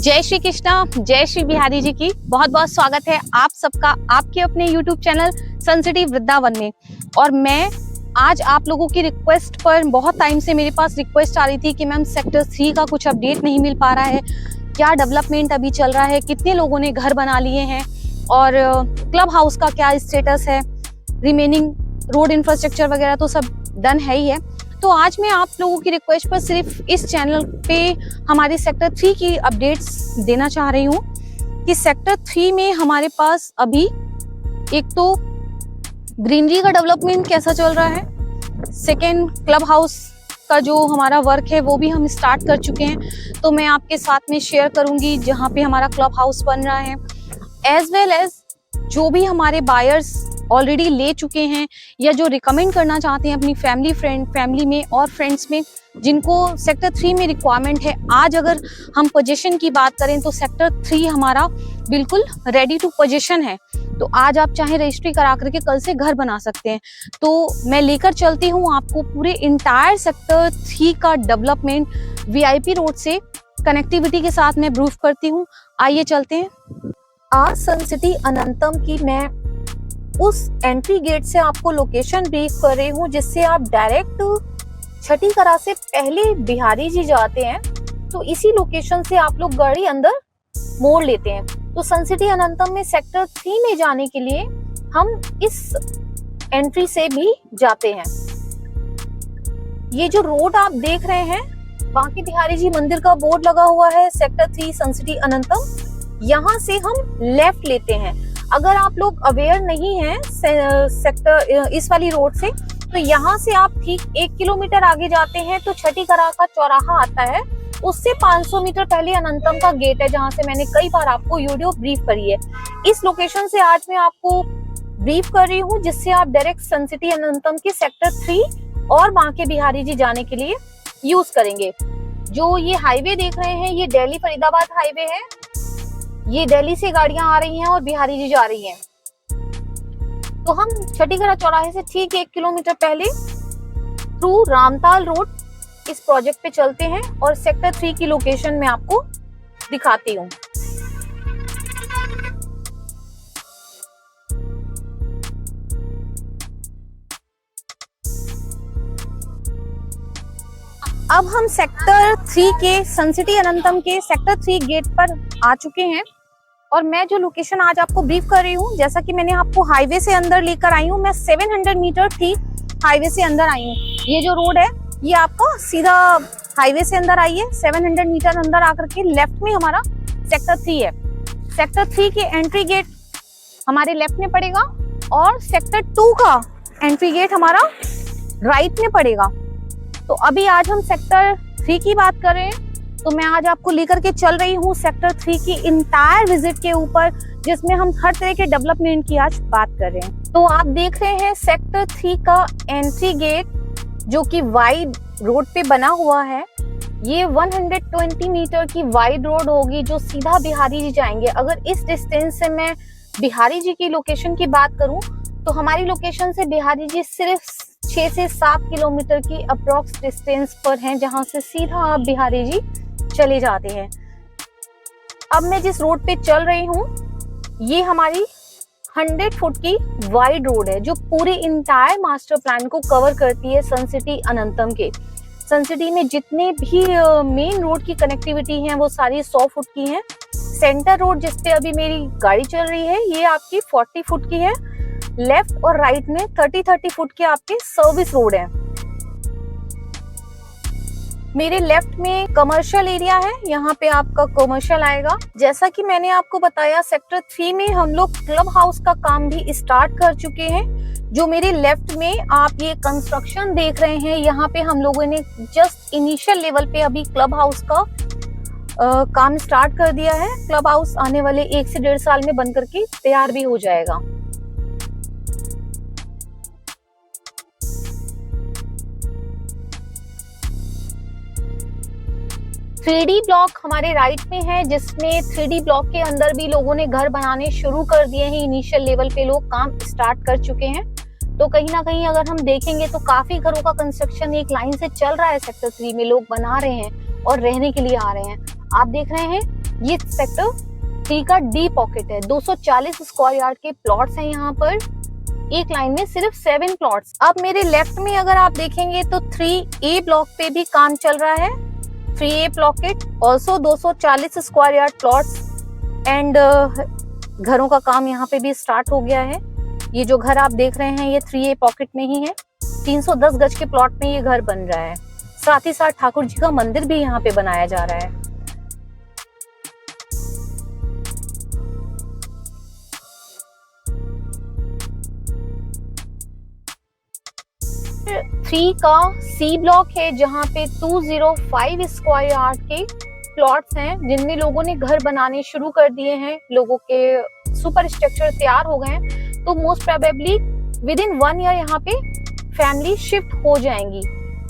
जय श्री कृष्णा, जय श्री बिहारी जी की बहुत बहुत स्वागत है आप सबका आपके अपने YouTube चैनल सन सिटी वृंदावन में। और मैं आज आप लोगों की रिक्वेस्ट पर, बहुत टाइम से मेरे पास रिक्वेस्ट आ रही थी कि मैम सेक्टर 3 का कुछ अपडेट नहीं मिल पा रहा है, क्या डेवलपमेंट अभी चल रहा है, कितने लोगों ने घर बना लिए हैं और क्लब हाउस का क्या स्टेटस है, रिमेनिंग रोड इंफ्रास्ट्रक्चर वगैरह तो सब डन है ही है। तो आज मैं आप लोगों की रिक्वेस्ट पर सिर्फ इस चैनल पे हमारी सेक्टर 3 की अपडेट्स देना चाह रही हूँ कि सेक्टर 3 में हमारे पास अभी एक तो ग्रीनरी का डेवलपमेंट कैसा चल रहा है, सेकेंड क्लब हाउस का जो हमारा वर्क है वो भी हम स्टार्ट कर चुके हैं, तो मैं आपके साथ में शेयर करूंगी जहाँ पे हमारा क्लब हाउस बन रहा है, एज वेल एज जो भी हमारे बायर्स ऑलरेडी ले चुके हैं या जो रिकमेंड करना चाहते हैं अपनी फैमिली में और फ्रेंड्स में जिनको सेक्टर 3 में रिक्वायरमेंट है। आज अगर हम पोजीशन की बात करें तो सेक्टर 3 हमारा बिल्कुल रेडी टू पोजीशन है, तो आज आप चाहे रजिस्ट्री करा करके कल से घर बना सकते हैं। तो मैं लेकर चलती हूँ आपको पूरे इंटायर सेक्टर 3 का डेवलपमेंट VIP रोड से कनेक्टिविटी के साथ मैं ब्रीफ करती हूँ। आइए चलते हैं। आज सन सिटी अनंतम की मैं उस एंट्री गेट से आपको लोकेशन ब्रीफ कर रही हूँ जिससे आप डायरेक्ट छठी करा से पहले बिहारी जी जाते हैं, तो इसी लोकेशन से आप लोग गाड़ी अंदर मोड़ लेते हैं। तो सन सिटी अनंतम में सेक्टर 3 में जाने के लिए हम इस एंट्री से भी जाते हैं। ये जो रोड आप देख रहे हैं, बांके बिहारी जी मंदिर का बोर्ड लगा हुआ है, सेक्टर 3 सन सिटी अनंतम, यहाँ से हम लेफ्ट लेते हैं। अगर आप लोग अवेयर नहीं हैं सेक्टर इस वाली रोड से, तो यहाँ से आप ठीक 1 किलोमीटर आगे जाते हैं तो छठी करा का चौराहा आता है, उससे 500 मीटर पहले अनंतम का गेट है जहाँ से मैंने कई बार आपको वीडियो ब्रीफ करी है। इस लोकेशन से आज मैं आपको ब्रीफ कर रही हूँ जिससे आप डायरेक्ट सन सिटी अनंतम के सेक्टर 3 और बांके बिहारी जी जाने के लिए यूज करेंगे। जो ये हाईवे देख रहे हैं ये दिल्ली फरीदाबाद हाईवे है, ये दिल्ली से गाड़ियां आ रही हैं और बिहारी जी जा रही हैं। तो हम छठीगढ़ चौराहे से ठीक 1 किलोमीटर पहले थ्रू रामताल रोड इस प्रोजेक्ट पे चलते हैं और सेक्टर 3 की लोकेशन में आपको दिखाती हूँ। अब हम सेक्टर 3 के सन सिटी अनंतम के सेक्टर 3 गेट पर आ चुके हैं और मैं जो लोकेशन आज आपको ब्रीफ कर रही हूँ, जैसा कि मैंने आपको हाईवे से अंदर लेकर आई हूँ, मैं 700 मीटर ठीक हाईवे से अंदर आई हूँ। ये जो रोड है ये आपका सीधा हाईवे से अंदर आई है, 700 मीटर अंदर आकर के लेफ्ट में हमारा सेक्टर 3 है। सेक्टर 3 के एंट्री गेट हमारे लेफ्ट में पड़ेगा और सेक्टर 2 का एंट्री गेट हमारा राइट में पड़ेगा। तो अभी आज हम सेक्टर 3 की बात कर रहे हैं, तो मैं आज आपको लेकर के चल रही हूँ सेक्टर 3 की इंटायर विजिट के ऊपर, जिसमें हम हर तरह के डेवलपमेंट की आज बात कर रहे हैं। तो आप देख रहे हैं सेक्टर 3 का एंट्री गेट जो कि वाइड रोड पे बना हुआ है। ये 120 मीटर की वाइड रोड होगी जो सीधा बिहारी जी जाएंगे। अगर इस डिस्टेंस से मैं बिहारी जी की लोकेशन की बात करूं तो हमारी लोकेशन से बिहारी जी सिर्फ 6 से 7 किलोमीटर की अप्रोक्स डिस्टेंस पर हैं, जहां से सीधा आप बिहारी जी चले जाते हैं। अब मैं जिस रोड पे चल रही हूँ ये हमारी 100 फुट की वाइड रोड है जो पूरे इंटायर मास्टर प्लान को कवर करती है सन सिटी अनंतम के। सन सिटी में जितने भी मेन रोड की कनेक्टिविटी है वो सारी 100 फुट की है। सेंटर रोड जिस पे अभी मेरी गाड़ी चल रही है ये आपकी 40 फुट की है। लेफ्ट और राइट में 30 फुट के आपके सर्विस रोड है। मेरे लेफ्ट में कमर्शियल एरिया है, यहाँ पे आपका कमर्शियल आएगा। जैसा कि मैंने आपको बताया सेक्टर 3 में हम लोग क्लब हाउस का काम भी स्टार्ट कर चुके हैं। जो मेरे लेफ्ट में आप ये कंस्ट्रक्शन देख रहे हैं, यहाँ पे हम लोगों ने जस्ट इनिशियल लेवल पे अभी क्लब हाउस का काम स्टार्ट कर दिया है। क्लब हाउस आने वाले 1 से 1.5 साल में बनकर के तैयार भी हो जाएगा। थ्री ब्लॉक हमारे राइट में है, जिसमें 3D ब्लॉक के अंदर भी लोगों ने घर बनाने शुरू कर दिए हैं। इनिशियल लेवल पे लोग काम स्टार्ट कर चुके हैं। तो कहीं ना कहीं अगर हम देखेंगे तो काफी घरों का कंस्ट्रक्शन एक लाइन से चल रहा है। सेक्टर 3 में लोग बना रहे हैं और रहने के लिए आ रहे हैं। आप देख रहे हैं ये सेक्टर 3 का डी पॉकेट है। 240 स्क्वायर यार्ड के प्लॉट्स हैं यहाँ पर, एक लाइन में सिर्फ 7 प्लॉट्स। अब मेरे लेफ्ट में अगर आप देखेंगे तो 3A ब्लॉक पे भी काम चल रहा है। 3A pocket also 240 square yard plots and घरों का काम यहाँ पे भी स्टार्ट हो गया है। ये जो घर आप देख रहे हैं ये 3A पॉकेट में ही है। 310 गज के प्लॉट में ये घर बन रहा है। साथ ही साथ ठाकुर जी का मंदिर भी यहाँ पे बनाया जा रहा है। थ्री का सी ब्लॉक है जहाँ पे 205 स्क्वायर यार्ड के प्लॉट्स हैं जिनमें लोगों ने घर बनाने शुरू कर दिए हैं। लोगों के सुपर स्ट्रक्चर तैयार हो गए हैं, तो most probably with in 1 year यहाँ पे फैमिली शिफ्ट हो जाएंगी।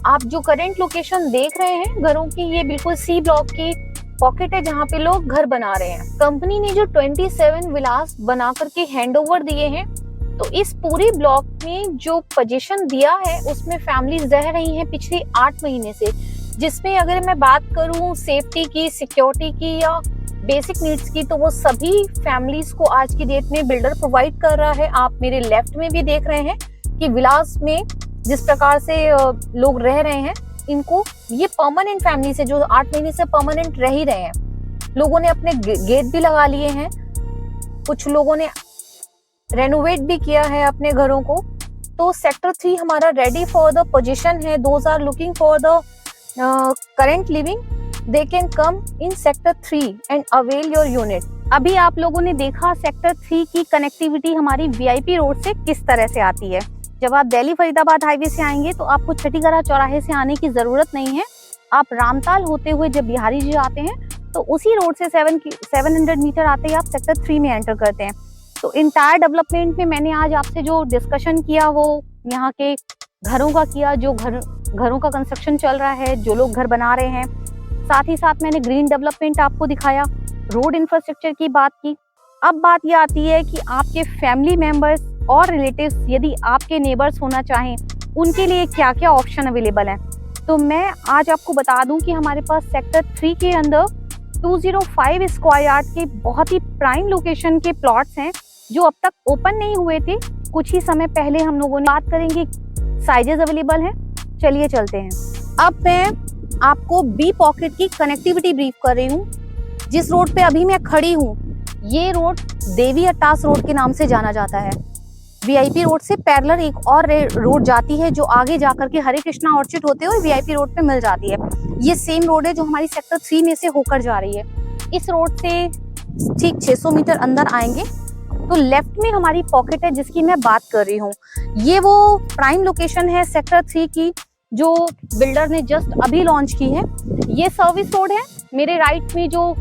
आप जो करंट लोकेशन देख रहे हैं घरों की, ये बिल्कुल सी ब्लॉक की पॉकेट है जहाँ पे लोग घर बना रहे हैं। कंपनी ने जो 27 विलास बना करके हैंड ओवर दिए हैं, तो इस पूरी ब्लॉक में जो पोजीशन दिया है उसमें फैमिलीज रह रही हैं पिछले 8 महीने से, जिसमें अगर मैं बात करूं सेफ्टी की, सिक्योरिटी की या बेसिक नीड्स की, तो वो सभी फैमिलीज को आज की डेट में बिल्डर प्रोवाइड कर रहा है। आप मेरे लेफ्ट में भी देख रहे हैं कि विलास में जिस प्रकार से लोग रह रहे हैं, इनको ये परमानेंट फैमिली से जो 8 महीने से परमानेंट रह ही रहे हैं। लोगों ने अपने गेट भी लगा लिए हैं, कुछ लोगों ने रेनोवेट भी किया है अपने घरों को। तो सेक्टर 3 हमारा रेडी फॉर द पोजीशन है। Those are looking for the current living, they can come in sector 3 and avail your unit. अभी आप लोगों ने देखा सेक्टर 3 की कनेक्टिविटी हमारी वीआईपी रोड से किस तरह से आती है। जब आप दिल्ली फरीदाबाद हाईवे से आएंगे तो आपको छठीगढ़ा चौराहे से आने की जरूरत नहीं है। आप रामताल होते हुए जब बिहारी जी आते हैं तो उसी रोड से 700 मीटर आते ही आप सेक्टर 3 में एंटर करते हैं। तो इंटायर डेवलपमेंट में मैंने आज आपसे जो डिस्कशन किया वो यहाँ के घरों का किया, जो घरों का कंस्ट्रक्शन चल रहा है, जो लोग घर बना रहे हैं। साथ ही साथ मैंने ग्रीन डेवलपमेंट आपको दिखाया, रोड इंफ्रास्ट्रक्चर की बात की। अब बात ये आती है कि आपके फैमिली मेंबर्स और रिलेटिव्स यदि आपके नेबर्स होना चाहें, उनके लिए क्या क्या ऑप्शन अवेलेबल हैं। तो मैं आज आपको बता दूं कि हमारे पास सेक्टर 3 के अंदर 205 स्क्वायर यार्ड के बहुत ही प्राइम लोकेशन के प्लॉट्स हैं जो अब तक ओपन नहीं हुए थे। कुछ ही समय पहले हम लोगों ने बात करेंगे, साइजेस अवेलेबल हैं। चलिए चलते हैं। अब मैं आपको बी पॉकेट की कनेक्टिविटी ब्रीफ कर रही हूँ। जिस रोड पे अभी मैं खड़ी हूँ, ये रोड देवी अट्टास रोड के नाम से जाना जाता है। वीआईपी रोड से पैरेलल एक और रोड जाती है जो आगे जाकर के हरे कृष्णा ऑर्चिड होते हुए वीआईपी रोड पे मिल जाती है। ये सेम रोड है जो हमारी सेक्टर 3 में से होकर जा रही है। इस रोड से ठीक 600 मीटर अंदर आएंगे तो लेफ्ट में हमारी पॉकेट है जिसकी मैं बात कर रही हूँ। ये वो प्राइम लोकेशन है सेक्टर 3 की जो बिल्डर ने जस्ट अभी लॉन्च की है। ये सर्विस रोड है। मेरे राइट में जो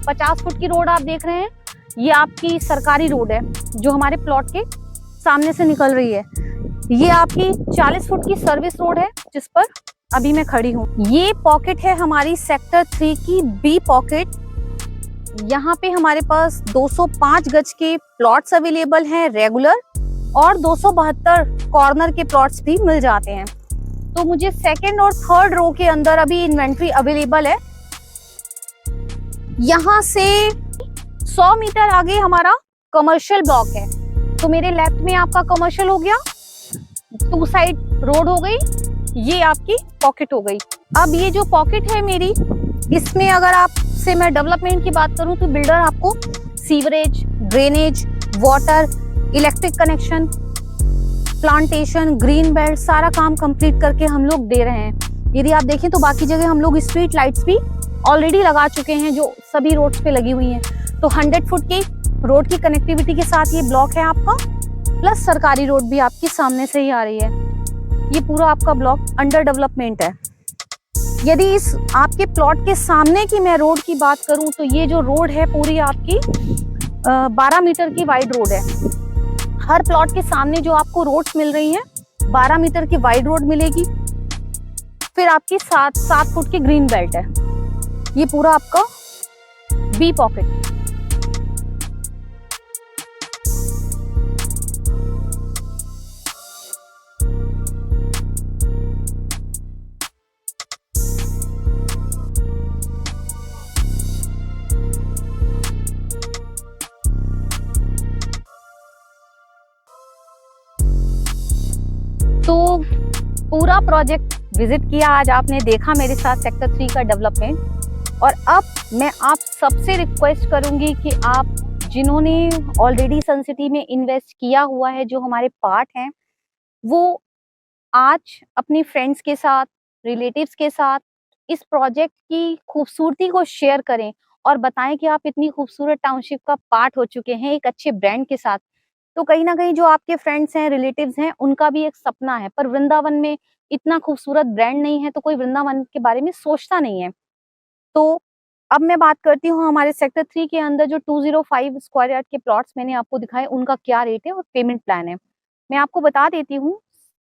50 फुट की रोड आप देख रहे हैं, ये आपकी सरकारी रोड है जो हमारे प्लॉट के सामने से निकल रही है। ये आपकी 40 फुट की सर्विस रोड है जिस पर अभी मैं खड़ी हूँ। ये पॉकेट है हमारी सेक्टर 3 की बी पॉकेट। यहाँ पे हमारे पास 205 गज के प्लॉट्स अवेलेबल हैं रेगुलर, और 272 कॉर्नर के प्लॉट्स भी मिल जाते हैं। तो मुझे सेकंड और थर्ड रो के अंदर अभी इन्वेंट्री अवेलेबल है। यहाँ से 100 मीटर आगे हमारा कमर्शियल ब्लॉक है। तो मेरे लेफ्ट में आपका कमर्शियल हो गया, 2 साइड रोड हो गई, ये आपकी पॉकेट हो गई। अब ये जो पॉकेट है मेरी, इसमें अगर आपसे मैं डेवलपमेंट की बात करूं तो बिल्डर आपको sewerage, drainage, water, electric connection, plantation, green belt, सारा काम कंप्लीट करके हम लोग दे रहे हैं। यदि आप देखें तो बाकी जगह हम लोग स्ट्रीट लाइट्स भी ऑलरेडी लगा चुके हैं जो सभी रोड्स पे लगी हुई हैं। तो 100 फुट की रोड की कनेक्टिविटी के साथ ये ब्लॉक है आपका, प्लस सरकारी रोड भी आपके सामने से ही आ रही है। ये पूरा आपका ब्लॉक अंडर डेवलपमेंट है। यदि इस आपके प्लॉट के सामने की मैं रोड की बात करूं तो ये जो रोड है पूरी आपकी 12 मीटर की वाइड रोड है। हर प्लॉट के सामने जो आपको रोड्स मिल रही हैं 12 मीटर की वाइड रोड मिलेगी। फिर आपकी 7 फुट की ग्रीन बेल्ट है। ये पूरा आपका बी पॉकेट। पूरा प्रोजेक्ट विजिट किया, आज आपने देखा मेरे साथ सेक्टर 3 का डेवलपमेंट। और अब मैं आप सबसे रिक्वेस्ट करूंगी कि आप जिन्होंने ऑलरेडी सन सिटी में इन्वेस्ट किया हुआ है, जो हमारे पार्ट हैं, वो आज अपनी फ्रेंड्स के साथ, रिलेटिव्स के साथ इस प्रोजेक्ट की खूबसूरती को शेयर करें और बताएं कि आप इतनी खूबसूरत टाउनशिप का पार्ट हो चुके हैं एक अच्छे ब्रांड के साथ। तो कहीं ना कहीं जो आपके फ्रेंड्स हैं, रिलेटिव्स हैं, उनका भी एक सपना है, पर वृंदावन में इतना खूबसूरत ब्रांड नहीं है, तो कोई वृंदावन के बारे में सोचता नहीं है। तो अब मैं बात करती हूँ हमारे सेक्टर 3 के अंदर जो 205 स्क्वायर यार्ड के प्लॉट्स मैंने आपको दिखाए, उनका क्या रेट है और पेमेंट प्लान है। मैं आपको बता देती हूँ,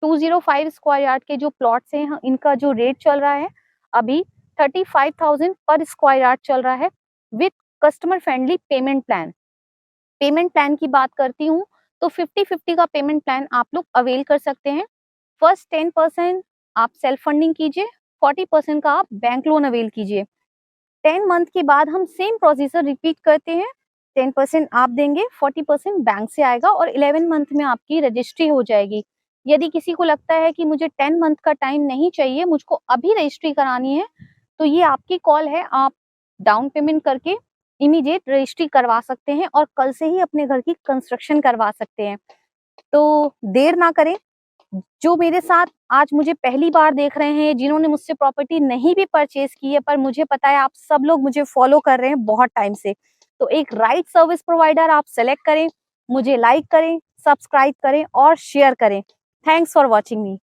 205 स्क्वायर यार्ड के जो प्लॉट्स हैं, इनका जो रेट चल रहा है अभी 35,000 पर स्क्वायर यार्ड चल रहा है with customer friendly payment plan. Payment plan की बात करती हूँ तो 50-50 का पेमेंट प्लान आप लोग अवेल कर सकते हैं। फर्स्ट 10% आप सेल्फ फंडिंग कीजिए, 40% का आप बैंक लोन अवेल कीजिए। 10 मंथ के बाद हम सेम प्रोसीजर रिपीट करते हैं, 10% आप देंगे, 40% बैंक से आएगा और 11 मंथ में आपकी रजिस्ट्री हो जाएगी। यदि किसी को लगता है कि मुझे 10 मंथ का टाइम नहीं चाहिए, मुझको अभी रजिस्ट्री करानी है, तो ये आपकी कॉल है, आप डाउन पेमेंट करके इमीडिएट रजिस्ट्री करवा सकते हैं और कल से ही अपने घर की कंस्ट्रक्शन करवा सकते हैं। तो देर ना करें। जो मेरे साथ आज मुझे पहली बार देख रहे हैं, जिन्होंने मुझसे प्रॉपर्टी नहीं भी परचेज की है, पर मुझे पता है आप सब लोग मुझे फॉलो कर रहे हैं बहुत टाइम से, तो एक राइट सर्विस प्रोवाइडर आप सेलेक्ट करें, मुझे लाइक करें, सब्सक्राइब करें और शेयर करें। Thanks for watching me.